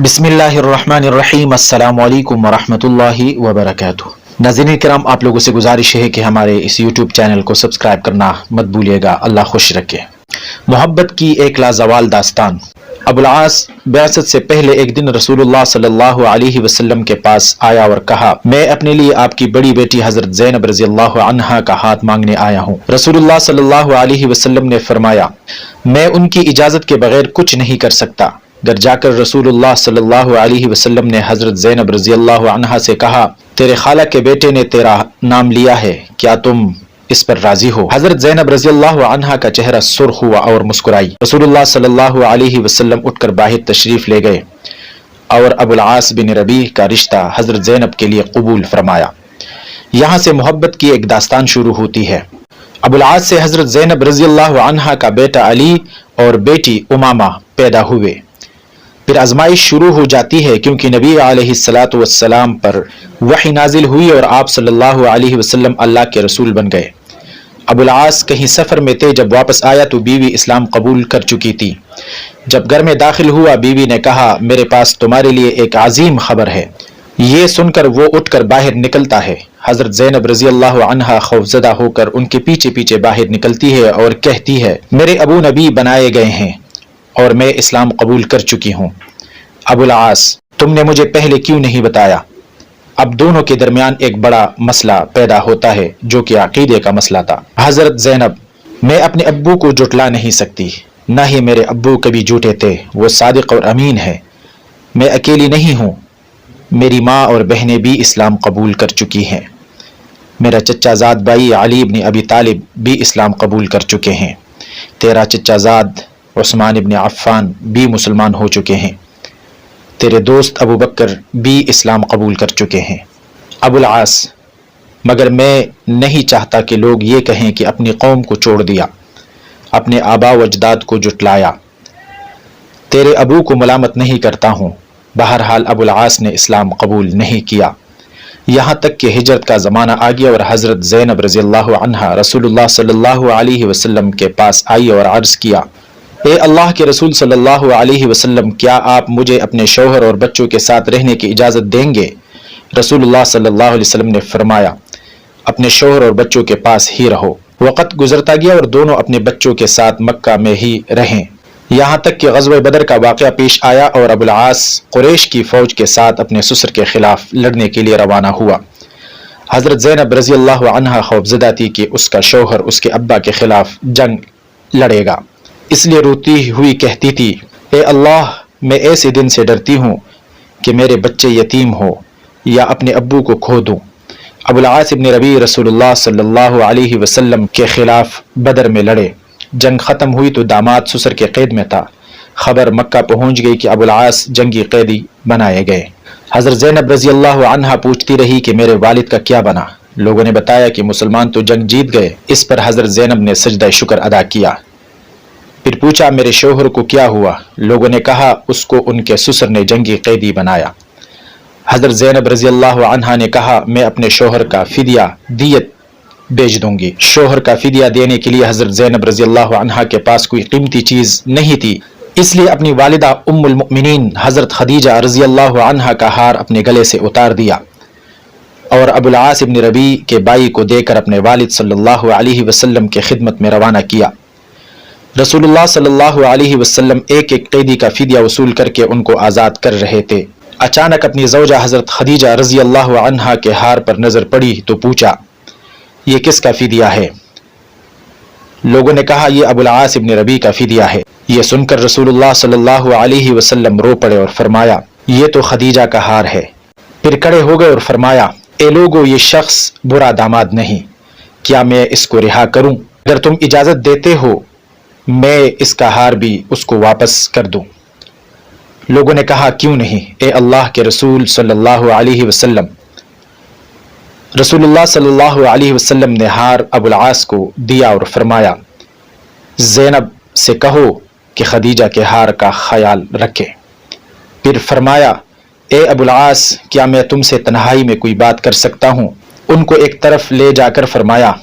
बिस्मिल्लाहिर्रहमानिर्रहीम। अस्सलाम वालेकुम वरहमतुल्लाहि वबरकातुहू। नाज़रीन किराम, आप लोगों से गुजारिश है कि हमारे इस यूट्यूब चैनल को सब्सक्राइब करना मत भूलिएगा। अल्लाह खुश रखे। मोहब्बत की एक लाजवाल दास्तान। अबुल आस बिअसत से पहले एक दिन रसूलुल्लाह सल्लल्लाहु अलैहि वसल्लम के पास आया और कहा, मैं अपने लिए आपकी बड़ी बेटी हजरत ज़ैनब रज़ियल्लाहु अन्हा का हाथ मांगने आया हूँ। रसूलुल्लाह सल्लल्लाहु अलैहि वसल्लम ने फरमाया, मैं उनकी इजाज़त के बगैर कुछ नहीं कर सकता। घर जाकर रसूलुल्लाह सल्लल्लाहु अलैहि वसल्लम ने हजरत ज़ैनब रज़ियल्लाहु अन्हा से कहा, तेरे खाला के बेटे ने तेरा नाम लिया है, क्या तुम इस पर राजी हो? हजरत ज़ैनब रज़ियल्लाहु अन्हा का चेहरा सुर्ख हुआ और मुस्कुराई। रसूलुल्लाह सल्लल्लाहु अलैहि वसल्लम उठकर बाहर तशरीफ ले गए और अबुल आस बिन रबी का रिश्ता हजरत ज़ैनब के लिए कबूल फरमाया। यहाँ से मोहब्बत की एक दास्तान शुरू होती है। अबुल आस से हजरत ज़ैनब रज़ियल्लाहु अन्हा का बेटा अली और बेटी उमामा पैदा हुए। फिर आजमाइश शुरू हो जाती है, क्योंकि नबी अलैहिस्सलातु वस्सलाम पर वही नाजिल हुई और आप सल्लल्लाहु अलैहि वसल्लम अल्लाह के रसूल बन गए। अबुल आस कहीं सफ़र में थे। जब वापस आया तो बीवी इस्लाम कबूल कर चुकी थी। जब घर में दाखिल हुआ, बीवी ने कहा, मेरे पास तुम्हारे लिए एक अजीम खबर है। ये सुनकर वो उठकर बाहर निकलता है। हजरत ज़ैनब रज़ियल्लाहु अन्हा खौफज़दा होकर उनके पीछे पीछे बाहर निकलती है और कहती है, मेरे अबू नबी बनाए गए हैं और मैं इस्लाम कबूल कर चुकी हूँ। अबुल आस, तुमने मुझे पहले क्यों नहीं बताया? अब दोनों के दरमियान एक बड़ा मसला पैदा होता है, जो कि अकीदे का मसला था। हजरत ज़ैनब, मैं अपने अब्बू को जुटला नहीं सकती, न ही मेरे अब्बू कभी झूठे थे। वो सादिक और अमीन है। मैं अकेली नहीं हूँ, मेरी माँ और बहनें भी इस्लाम कबूल कर चुकी हैं। मेरा चचाजाद भाई अली इब्न अबी तालिब भी इस्लाम कबूल कर चुके हैं। तेरा चचाजाद उस्मान इब्न अफ़्फ़ान भी मुसलमान हो चुके हैं। तेरे दोस्त अबू बकर भी इस्लाम कबूल कर चुके हैं। अबुल आस, मगर मैं नहीं चाहता कि लोग ये कहें कि अपनी कौम को छोड़ दिया, अपने आबा व अजदाद को जुटलाया। तेरे अबू को मलामत नहीं करता हूँ। बहरहाल अबुल आस ने इस्लाम कबूल नहीं किया। यहाँ तक कि हिजरत का ज़माना आ गया और हज़रत ज़ैनब रज़ियल्लाहु अन्हा रसूलुल्लाह सल्लल्लाहु अलैहि वसल्लम के पास आई और अर्ज़ किया, ए अल्लाह के रसूल सल्लल्लाहु अलैहि वसल्लम, क्या आप मुझे अपने शौहर और बच्चों के साथ रहने की इजाज़त देंगे? रसूलुल्लाह सल्लल्लाहु अलैहि वसल्लम ने फरमाया, अपने शौहर और बच्चों के पास ही रहो। वक़्त गुजरता गया और दोनों अपने बच्चों के साथ मक्का में ही रहें, यहाँ तक कि ग़ज़वा बदर का वाक़या पेश आया और अबुल आस कुरैश की फ़ौज के साथ अपने ससुर के ख़िलाफ़ लड़ने के लिए रवाना हुआ। हज़रत ज़ैनब रज़ियल्लाहु अन्हा खौफ़ज़दा थी कि उसका शौहर उसके अब्बा के ख़िलाफ़ जंग लड़ेगा, इसलिए रोती हुई कहती थी, ए अल्लाह, मैं ऐसे दिन से डरती हूँ कि मेरे बच्चे यतीम हो या अपने अब्बू को खो दूँ। अबुल आस इब्न रबी रसूलुल्लाह सल्लल्लाहु अलैहि वसल्लम के ख़िलाफ़ बदर में लड़े। जंग ख़त्म हुई तो दामाद ससुर के क़ैद में था। खबर मक्का पहुँच गई कि अबुल आस जंगी कैदी बनाए गए। हज़रत ज़ैनब रज़ियल्लाहु अन्हा पूछती रही कि मेरे वालिद का क्या बना? लोगों ने बताया कि मुसलमान तो जंग जीत गए। इस पर हज़रत ज़ैनब ने सजदा शुक्र अदा किया। फिर पूछा, मेरे शौहर को क्या हुआ? लोगों ने कहा, उसको उनके ससुर ने जंगी कैदी बनाया। हज़रत ज़ैनब रज़ियल्लाहु अन्हा ने कहा, मैं अपने शौहर का फिदिया दियत भेज दूंगी। शौहर का फिदिया देने के लिए हज़रत ज़ैनब रज़ियल्लाहु अन्हा के पास कोई कीमती चीज़ नहीं थी, इसलिए अपनी वालिदा उम्मुल मुमिनीन हज़रत खदीजा रज़ियल्लाहु अन्हा का हार अपने गले से उतार दिया और अबुल आस इब्न रबी के भाई को देकर अपने वालिद सल्लल्लाहु अलैहि वसल्लम के खिदमत में रवाना किया। रसूलुल्लाह सल्लल्लाहु अलैहि वसल्लम एक एक कैदी का फिदिया वसूल करके उनको आज़ाद कर रहे थे। अचानक अपनी ज़ौजा हज़रत खदीजा रज़ियल्लाहु अन्हा के हार पर नज़र पड़ी तो पूछा, ये किसका फिदिया है? लोगों ने कहा, ये अबुल आस इब्न रबी का फिदिया है। ये सुनकर रसूलुल्लाह सल्लल्लाहु अलैहि वसल्लम रो पड़े और फरमाया, ये तो खदीजा का हार है। फिर खड़े हो गए और फरमाया, ए लोगो, ये शख्स बुरा दामाद नहीं, क्या मैं इसको रिहा करूं? अगर तुम इजाज़त देते हो मैं इसका हार भी उसको वापस कर दूं। लोगों ने कहा, क्यों नहीं, ए अल्लाह के रसूल सल्लल्लाहु अलैहि वसल्लम। रसूलुल्लाह सल्लल्लाहु अलैहि वसल्लम ने हार अबुल आस को दिया और फरमाया, ज़ैनब से कहो कि खदीजा के हार का ख्याल रखे। फिर फरमाया, ए अबुल आस, क्या मैं तुमसे तन्हाई में कोई बात कर सकता हूँ? उनको एक तरफ ले जाकर फरमाया,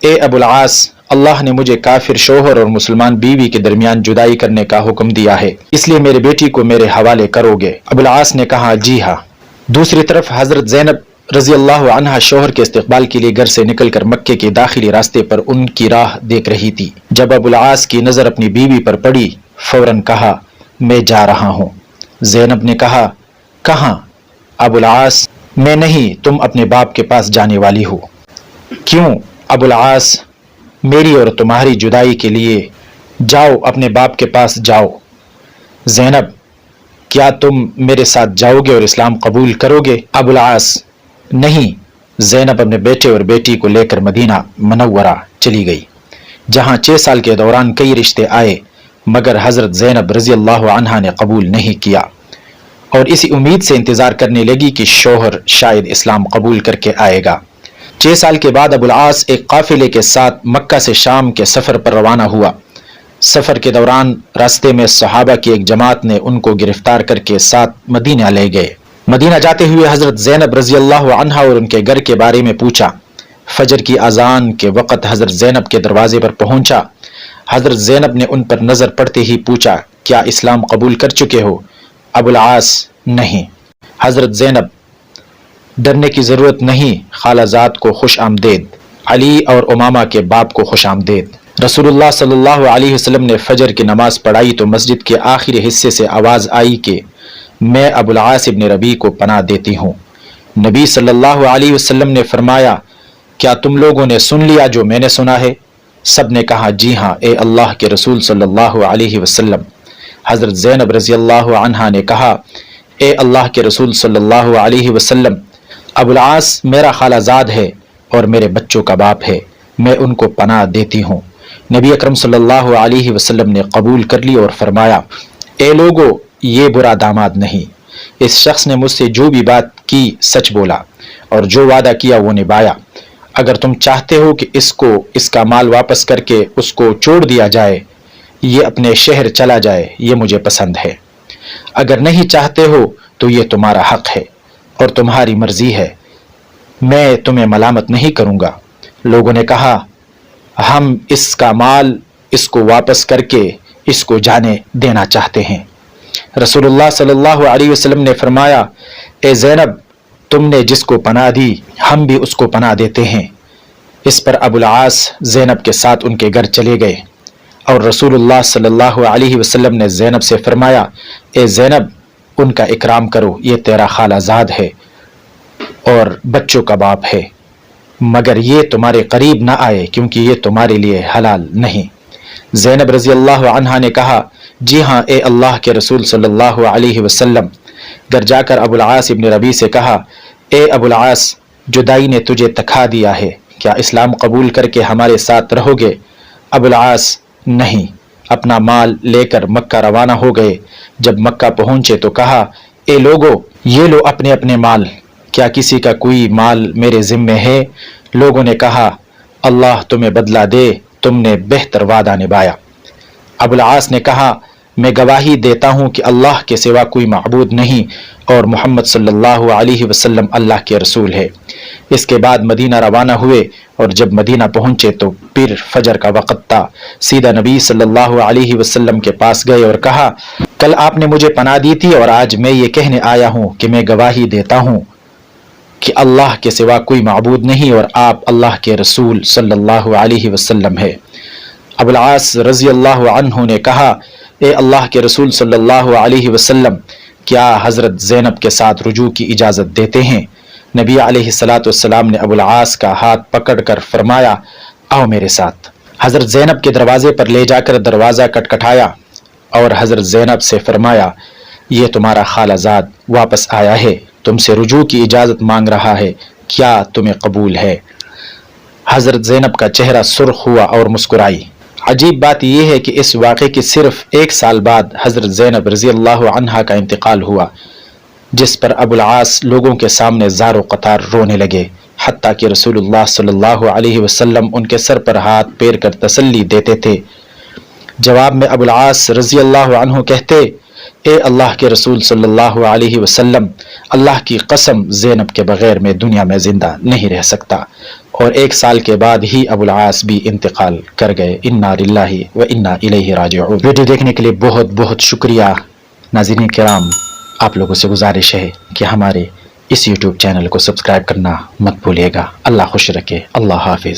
ए अबुल आस, अल्लाह ने मुझे काफिर शोहर और मुसलमान बीवी के दरमियान जुदाई करने का हुक्म दिया है, इसलिए मेरी बेटी को मेरे हवाले करोगे? अबुल आस ने कहा, जी हाँ। दूसरी तरफ हजरत ज़ैनब रजी अल्लाह अन्हा शोहर के इस्तकबाल के लिए घर से निकलकर मक्के के दाखिली रास्ते पर उनकी राह देख रही थी। जब अबुल आस की नजर अपनी बीवी पर पड़ी, फौरन कहा, मैं जा रहा हूँ। ज़ैनब ने कहा, कहाँ? अबुल आस, मैं नहीं, तुम अपने बाप के पास जाने वाली हो। क्यों? अबुल आस, मेरी और तुम्हारी जुदाई के लिए। जाओ, अपने बाप के पास जाओ। ज़ैनब, क्या तुम मेरे साथ जाओगे और इस्लाम कबूल करोगे? अबुल आस, नहीं। ज़ैनब अपने बेटे और बेटी को लेकर मदीना मनव्वरा चली गई, जहां 6 साल के दौरान कई रिश्ते आए, मगर हजरत ज़ैनब रजी अल्लाह अन्हा ने कबूल नहीं किया और इसी उम्मीद से इंतजार करने लगी कि शौहर शायद इस्लाम कबूल करके आएगा। 6 साल के बाद अबुल आस एक काफिले के साथ मक्का से शाम के सफर पर रवाना हुआ। सफर के दौरान रास्ते में सहाबा की एक जमात ने उनको गिरफ्तार करके साथ मदीना ले गए। मदीना जाते हुए हजरत ज़ैनब रजी अल्लाह अन्हा और उनके घर के बारे में पूछा। फजर की अजान के वक़्त हजरत ज़ैनब के दरवाजे पर पहुंचा। हजरत ज़ैनब ने उन पर नजर पड़ते ही पूछा, क्या इस्लाम कबूल कर चुके हो? अबुल आस, नहीं। हजरत ज़ैनब, डरने की जरूरत नहीं, खालाजाद को खुश आमदेद। अली और उमामा के बाप को खुश आमदेद। रसूलुल्लाह सल्लल्लाहु अलैहि वसल्लम ने फजर की नमाज पढ़ाई तो मस्जिद के आखिरी हिस्से से आवाज आई कि मैं अबुल आस इब्न रबी को पनाह देती हूँ। नबी सल्लल्लाहु अलैहि वसल्लम ने फरमाया, क्या तुम लोगों ने सुन लिया जो मैंने सुना है? सब ने कहा, जी हाँ ए अल्लाह के रसूल सल्लल्लाहु अलैहि वसल्लम। हजरत ज़ैनब रजी अल्लाह अन्हा ने कहा, ए अल्लाह के रसूल सल्लल्लाहु अलैहि वसल्लम, अबुल आस मेरा खालाजाद है और मेरे बच्चों का बाप है, मैं उनको पनाह देती हूँ। नबी अकरम सल्लल्लाहु अलैहि वसल्लम ने कबूल कर ली और फरमाया, ए लोगो, ये बुरा दामाद नहीं। इस शख्स ने मुझसे जो भी बात की सच बोला और जो वादा किया वो निभाया। अगर तुम चाहते हो कि इसको इसका माल वापस करके उसको छोड़ दिया जाए, ये अपने शहर चला जाए, ये मुझे पसंद है। अगर नहीं चाहते हो तो ये तुम्हारा हक है और तुम्हारी मर्जी है, मैं तुम्हें मलामत नहीं करूँगा। लोगों ने कहा, हम इसका माल इसको वापस करके इसको जाने देना चाहते हैं। रसूलुल्लाह सल्लल्लाहु अलैहि वसल्लम ने फरमाया, ए ज़ैनब, तुमने जिसको पनाह दी हम भी उसको पनाह देते हैं। इस पर अबुल आस ज़ैनब के साथ उनके घर चले गए और रसूलुल्लाह सल्लल्लाहु अलैहि वसल्लम ने ज़ैनब से फरमाया, ए ज़ैनब, उनका इकराम करो, ये तेरा खालाजाद है और बच्चों का बाप है, मगर ये तुम्हारे करीब ना आए क्योंकि ये तुम्हारे लिए हलाल नहीं। ज़ैनब रजी अल्लाह अन्हा ने कहा, जी हाँ ए अल्लाह के रसूल सल्लल्लाहु अलैहि वसल्लम। घर जाकर अबुल आस इब्न रबी से कहा, ए अबुल आस, जुदाई ने तुझे तखा दिया है, क्या इस्लाम कबूल करके हमारे साथ रहोगे? अबुल आस, नहीं। अपना माल लेकर मक्का रवाना हो गए। जब मक्का पहुंचे तो कहा, ए लोगो, ये लो अपने अपने माल, क्या किसी का कोई माल मेरे जिम्मे है? लोगों ने कहा, अल्लाह तुम्हें बदला दे, तुमने बेहतर वादा निभाया। अबुल आस ने कहा, मैं गवाही देता हूँ कि अल्लाह के सिवा कोई माबूद नहीं और मोहम्मद सल्लल्लाहु अलैहि वसल्लम अल्लाह के रसूल है। इसके बाद मदीना रवाना हुए और जब मदीना पहुंचे तो फिर फजर का वक़्त था। सीधा नबी सल्लल्लाहु अलैहि वसल्लम के पास गए और कहा, कल आपने मुझे पनाह दी थी और आज मैं ये कहने आया हूँ कि मैं गवाही देता हूँ कि अल्लाह के सिवा कोई माबूद नहीं और आप अल्लाह के रसूल सल्लल्लाहु अलैहि वसल्लम है। अबुल आस रज़ी अल्लाह अन्हु ने कहा, ए अल्लाह के रसूल सल्लल्लाहु अलैहि वसल्लम, क्या हज़रत ज़ैनब के साथ रुजू की इजाज़त देते हैं? नबी अलैहिस्सलातु वस्सलाम ने अबुल आस का हाथ पकड़कर फरमाया, आओ मेरे साथ। हज़रत ज़ैनब के दरवाजे पर ले जाकर दरवाज़ा खटखटाया और हज़रत ज़ैनब से फरमाया, ये तुम्हारा खालाजाद वापस आया है, तुमसे रुजू की इजाज़त मांग रहा है, क्या तुम्हें कबूल है? हज़रत ज़ैनब का चेहरा सुर्ख हुआ और मुस्कुराई। अजीब बात यह है कि इस वाक़े के सिर्फ 1 साल बाद हज़रत ज़ैनब रज़ी अल्लाह अन्हा का इंतकाल हुआ, जिस पर अबुल आस लोगों के सामने ज़ारो क़तार रोने लगे, हत्ता कि रसूलुल्लाह सल्लल्लाहु अलैहि वसल्लम उनके सर पर हाथ फेर कर तसल्ली देते थे। जवाब में अबुल आस रज़ी अल्लाह अन्हु कहते, ए अल्लाह के रसूल सल्लल्लाहु अलैहि वसल्लम, अल्लाह की कसम ज़ैनब के बगैर मैं दुनिया में ज़िंदा नहीं रह सकता। اور 1 سال کے بعد ہی ابو العاص بھی انتقال کر گئے۔ انا للہ و انا الیہ راجعون۔ ویڈیو دیکھنے کے لیے بہت بہت شکریہ۔ ناظرین کرام، آپ لوگوں سے گزارش ہے کہ ہمارے اس یوٹیوب چینل کو سبسکرائب کرنا مت بھولیے گا۔ اللہ خوش رکھے، اللہ حافظ۔